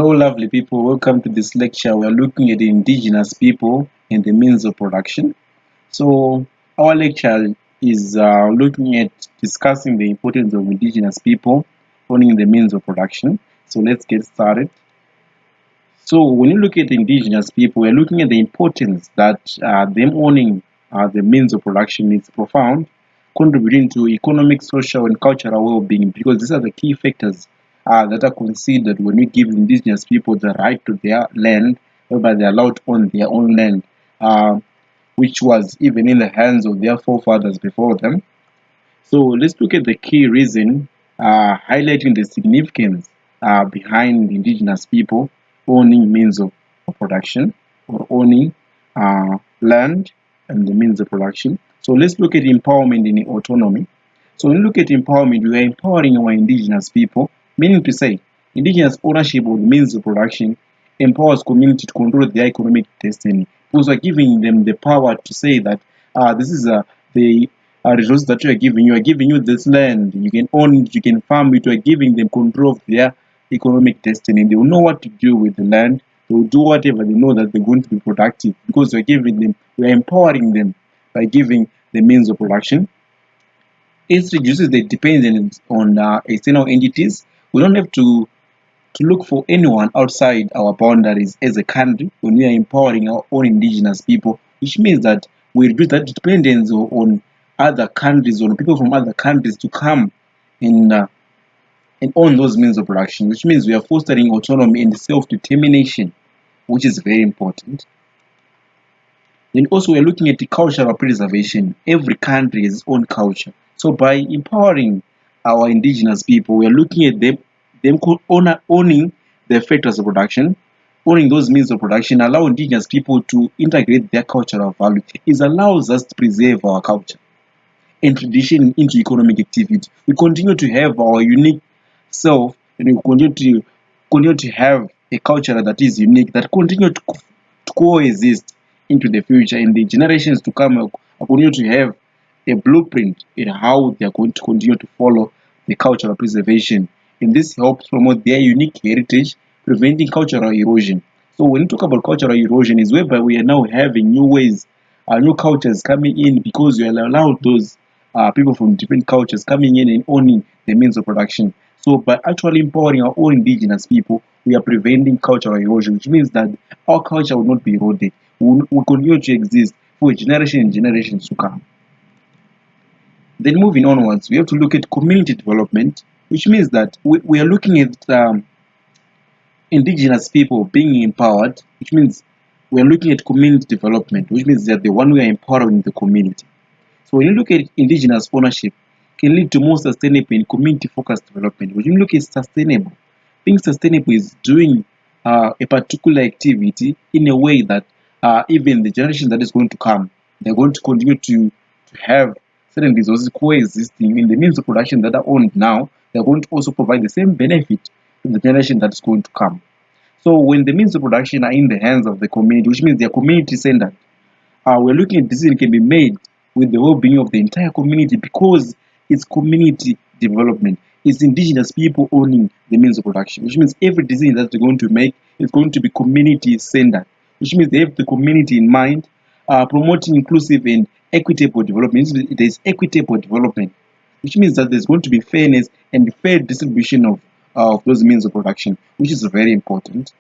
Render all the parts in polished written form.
Hello, lovely people. Welcome to this lecture. We're looking at the indigenous people and the means of production. So, our lecture is looking at discussing the importance of indigenous people owning the means of production. So, let's get started. So, when you look at indigenous people, we're looking at the importance that them owning the means of production is profound, contributing to economic, social, and cultural well being because these are the key factors that are considered when we give indigenous people the right to their land, whereby they're allowed to own their own land, uh, which was even in the hands of their forefathers before them. So let's look at the key reason highlighting the significance behind indigenous people owning means of production or owning land and the means of production. So let's look at empowerment and autonomy. So when you look at empowerment, we are empowering our indigenous people, meaning to say, indigenous ownership of the means of production empowers community to control their economic destiny. Because we're giving them the power to say that this is the resources that you are giving you this land, you can own it, you can farm it, you are giving them control of their economic destiny. They will know what to do with the land, they will do whatever they know that they're going to be productive because we're empowering them by giving the means of production. It reduces the dependence on external entities. We don't have to look for anyone outside our boundaries as a country when we are empowering our own indigenous people, which means that we reduce that dependence on other countries, on people from other countries to come and, uh, and own those means of production, which means we are fostering autonomy and self-determination, which is very important. Then also we're looking at the cultural preservation. Every country has its own culture. So by empowering our indigenous people, we're looking at owning the factors of production, owning those means of production, allow indigenous people to integrate their cultural value. It allows us to preserve our culture and tradition into economic activity. We continue to have our unique self, and we continue to have a culture that is unique, that continue to coexist into the future, and the generations to come are continue to have a blueprint in how they are going to continue to follow the cultural preservation. And this helps promote their unique heritage, preventing cultural erosion. So when you talk about cultural erosion, is whereby we are now having new ways, new cultures coming in because we allow those people from different cultures coming in and owning the means of production. So by actually empowering our own indigenous people, we are preventing cultural erosion, which means that our culture will not be eroded. Will continue to exist for generation and generations to come. Then moving onwards, we have to look at community development, which means that we are looking at indigenous people being empowered, which means we are looking at community development, which means that the one we are empowering the community. So when you look at indigenous ownership, can lead to more sustainable and community-focused development. When you look at sustainable, being sustainable is doing a particular activity in a way that even the generation that is going to come, they're going to continue to have certain resources coexisting in the means of production that are owned now. They're going to also provide the same benefit to the generation that is going to come. So when the means of production are in the hands of the community, which means they're community centered, we're looking at decision can be made with the well-being of the entire community because it's community development. It's indigenous people owning the means of production, which means every decision that they're going to make is going to be community-centered, which means they have the community in mind, promoting inclusive and equitable development. There's equitable development, which means that there's going to be fairness and fair distribution of those means of production, which is very important.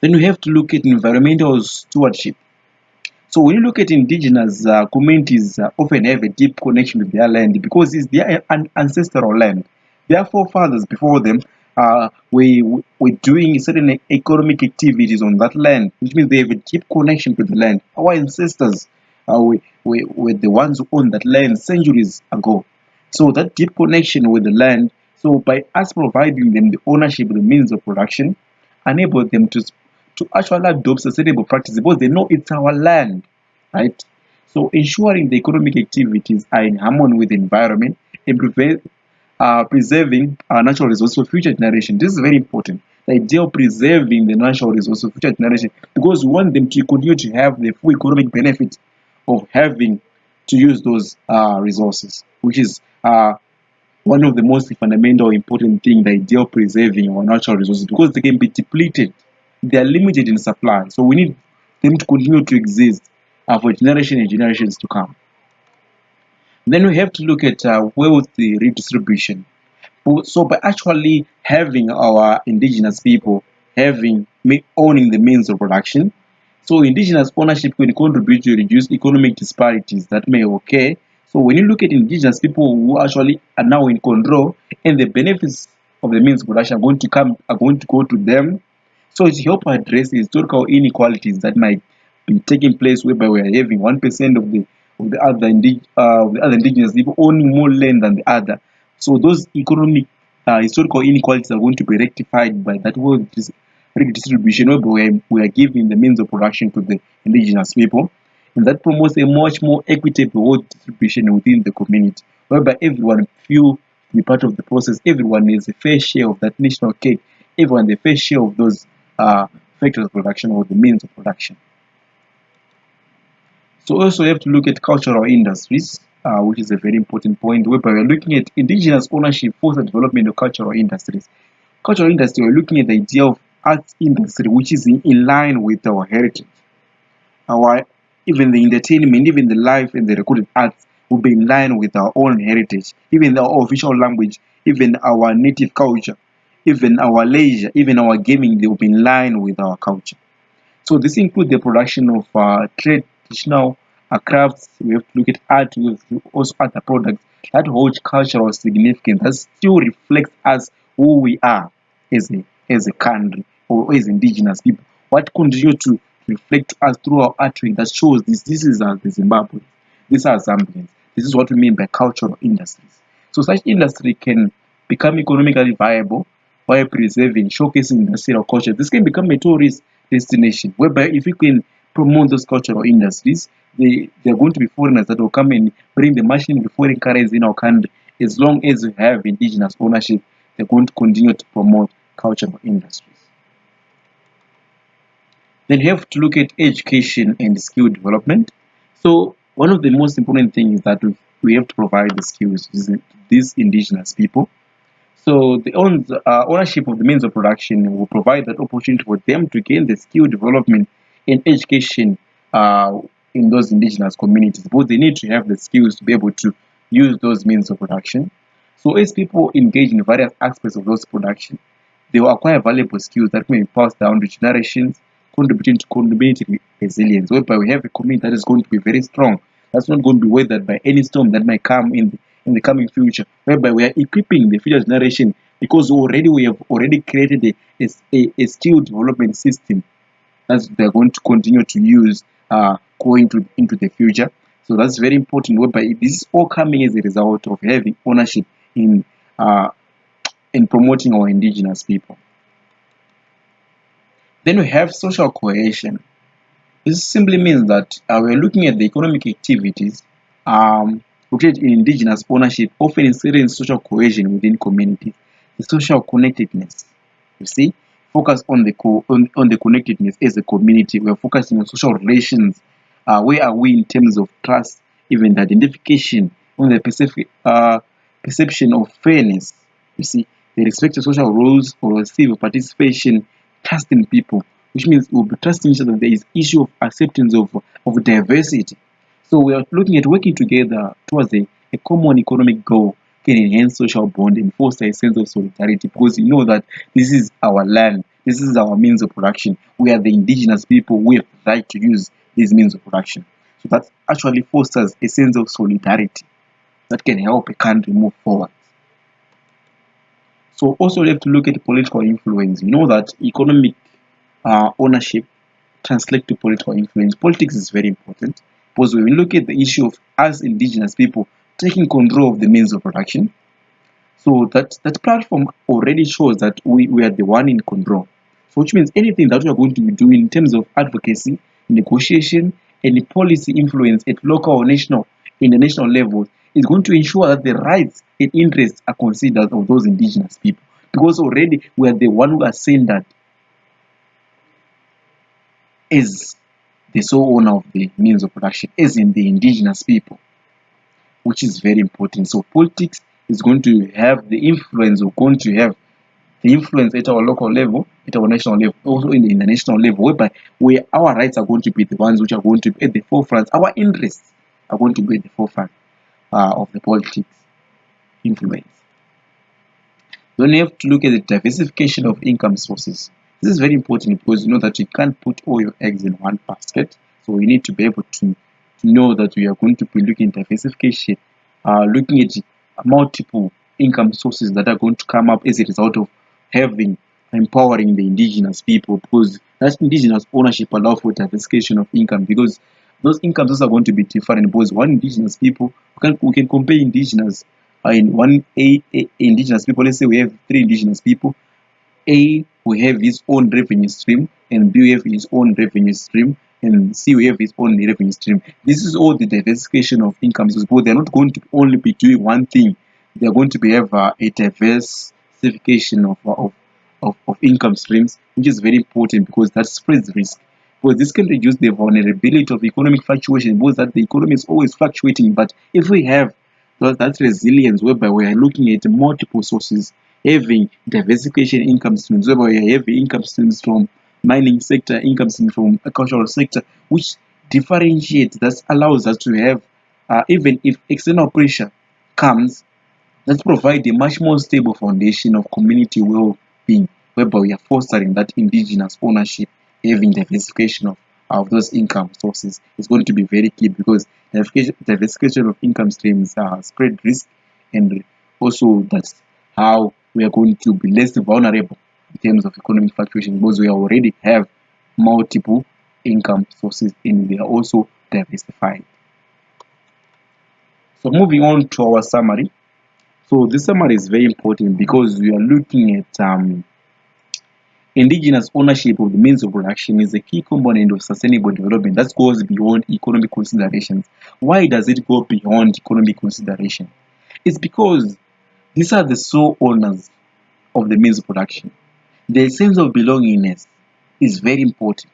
Then we have to look at environmental stewardship. So when you look at indigenous communities, often have a deep connection with their land because it's their ancestral land. Their forefathers before them were doing certain economic activities on that land, which means they have a deep connection to the land. Our ancestors were the ones who owned that land centuries ago. So that deep connection with the land, so by us providing them the ownership, the means of production, enable them to actually adopt sustainable practices because they know it's our land, right? So ensuring the economic activities are in harmony with the environment and preserving our natural resources for future generations. This is very important. The idea of preserving the natural resources for future generations because we want them to continue to have the full economic benefit of having to use those resources, which is one of the most fundamental important thing, the idea of preserving our natural resources, because they can be depleted. They are limited in supply. So we need them to continue to exist for generation and generations to come. Then we have to look at wealth redistribution. So by actually having our indigenous people owning the means of production, so indigenous ownership can contribute to reduce economic disparities that may occur. So when you look at indigenous people who actually are now in control, and the benefits of the means of production are going to go to them. So it helps address the historical inequalities that might be taking place, whereby we are having 1% of the other indigenous people owning more land than the other. So those economic historical inequalities are going to be rectified by that redistribution, where we are giving the means of production to the indigenous people, and that promotes a much more equitable wealth distribution within the community, whereby everyone feel to be part of the process. Everyone needs a fair share of that national cake. Everyone the fair share of those factors of production or the means of production. So also you have to look at cultural industries, which is a very important point, whereby we're looking at indigenous ownership for the development of cultural industries. Cultural industry, we're looking at the idea of arts industry, which is in line with our heritage. Our even the entertainment, even the life and the recorded arts will be in line with our own heritage, even our official language, even our native culture, even our leisure, even our gaming, they will be in line with our culture. So this includes the production of traditional crafts. We have to look at art. We have to also other products that hold cultural significance that still reflects us who we are as a country or as indigenous people. What continue to reflect us through our artwork that shows this. This is the Zimbabwe. These are Zambians. This is what we mean by cultural industries. So such industry can become economically viable while preserving, showcasing industrial culture. This can become a tourist destination, whereby if we can promote those cultural industries, there are going to be foreigners that will come and bring the machine and foreign currency in our country. As long as we have indigenous ownership, they're going to continue to promote cultural industries. Then you have to look at education and skill development. So one of the most important things is that we have to provide the skills to these indigenous people. So the ownership of the means of production will provide that opportunity for them to gain the skill development and education in those indigenous communities. But they need to have the skills to be able to use those means of production. So as people engage in various aspects of those production, they will acquire valuable skills that may be passed down to generations, contributing to community resilience, whereby we have a community that is going to be very strong. That's not going to be weathered by any storm that might come in the coming future, whereby we are equipping the future generation because we have already created a skill development system that they're going to continue to use going into the future. So that's very important, whereby this is all coming as a result of having ownership in uh, in promoting our indigenous people. Then we have social cohesion. This simply means that we're looking at the economic activities rooted in indigenous ownership, often inserting social cohesion within communities, the social connectedness. You see, focus on on the connectedness as a community. We're focusing on social relations. Where are we in terms of trust, even the identification, on the perception of fairness? You see, the respect to social rules or civil participation, trust in people, which means we'll be trusting each other. There is issue of acceptance of diversity. So we are looking at working together towards a common economic goal can enhance social bond and foster a sense of solidarity, because you know that this is our land, this is our means of production. We are the indigenous people, we have the right to use these means of production. So that actually fosters a sense of solidarity that can help a country move forward. So also we have to look at political influence. You know that economic ownership translate to political influence. Politics is very important because when we look at the issue of us indigenous people taking control of the means of production, so that platform already shows that we are the one in control. So which means anything that we are going to be doing in terms of advocacy, negotiation, and policy influence at local or national in the national level is going to ensure that the rights and interests are considered of those indigenous people. Because already we are the one who are saying that is the sole owner of the means of production, as in the indigenous people, which is very important. So politics is going to have the influence, or going to have the influence at our local level, at our national level, also in the international level, whereby where our rights are going to be the ones which are going to be at the forefront, our interests are going to be at the forefront of the politics influence. Then you have to look at the diversification of income sources. This is very important because you know that you can't put all your eggs in one basket. So you need to be able to know that we are going to be looking at diversification, looking at multiple income sources that are going to come up as a result of having empowering the indigenous people, because that indigenous ownership allows for diversification of income, because those income sources are going to be different. Because one indigenous people, we can compare indigenous in one indigenous people. Let's say we have three indigenous people. A will have his own revenue stream, and B will have his own revenue stream, and C will have his own revenue stream. This is all the diversification of income sources, but they're not going to only be doing one thing. They're going to be have a diversification of income streams, which is very important because that spreads risk. Because this can reduce the vulnerability of economic fluctuation, because that the economy is always fluctuating. But if we have that resilience whereby we are looking at multiple sources, having diversification income streams, whereby we have income streams from mining sector, income streams from agricultural sector, which differentiates, that allows us to have, even if external pressure comes, that provide a much more stable foundation of community well-being, whereby we are fostering that indigenous ownership, having diversification of those income sources is going to be very key, because diversification of income streams spread risk, and also that's how we are going to be less vulnerable in terms of economic fluctuation, because we already have multiple income sources and they are also diversified. So moving on to our summary. So this summary is very important because we are looking at indigenous ownership of the means of production is a key component of sustainable development that goes beyond economic considerations. Why does it go beyond economic consideration? It's because these are the sole owners of the means of production. The sense of belongingness is very important,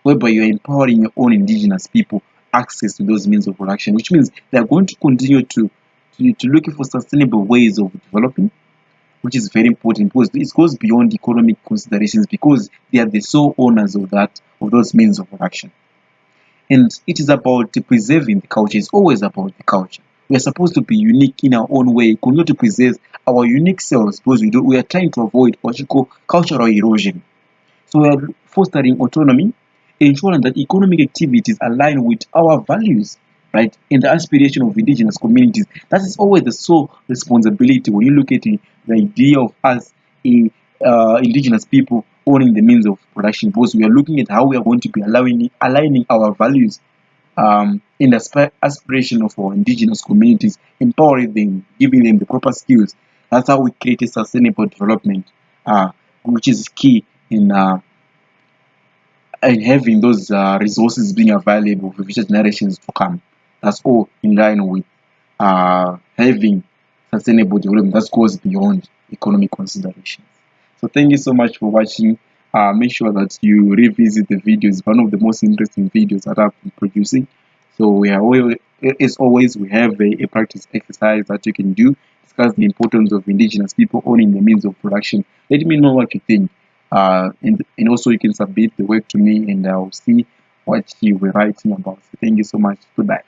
whereby you are empowering your own indigenous people access to those means of production, which means they are going to continue to looking for sustainable ways of developing, which is very important because it goes beyond economic considerations, because they are the sole owners of those means of production. And it is about preserving the culture. It's always about the culture. We are supposed to be unique in our own way, continue to preserve our unique selves, because we are trying to avoid what you call cultural erosion. So we are fostering autonomy, ensuring that economic activities align with our values, right, and the aspiration of indigenous communities. That is always the sole responsibility when you look at the idea of us, indigenous people, owning the means of production, because we are looking at how we are going to be aligning our values in the aspiration of our indigenous communities, empowering them, giving them the proper skills. That's how we create a sustainable development, which is key in and having those resources being available for future generations to come. That's all in line with having sustainable development that goes beyond economic considerations. So thank you so much for watching. Make sure that you revisit the videos. One of the most interesting videos that I've been producing. So as always, we have a practice exercise that you can do. Discuss the importance of indigenous people owning the means of production. Let me know what you think. And also you can submit the work to me and I'll see what you were writing about. So thank you so much. Goodbye.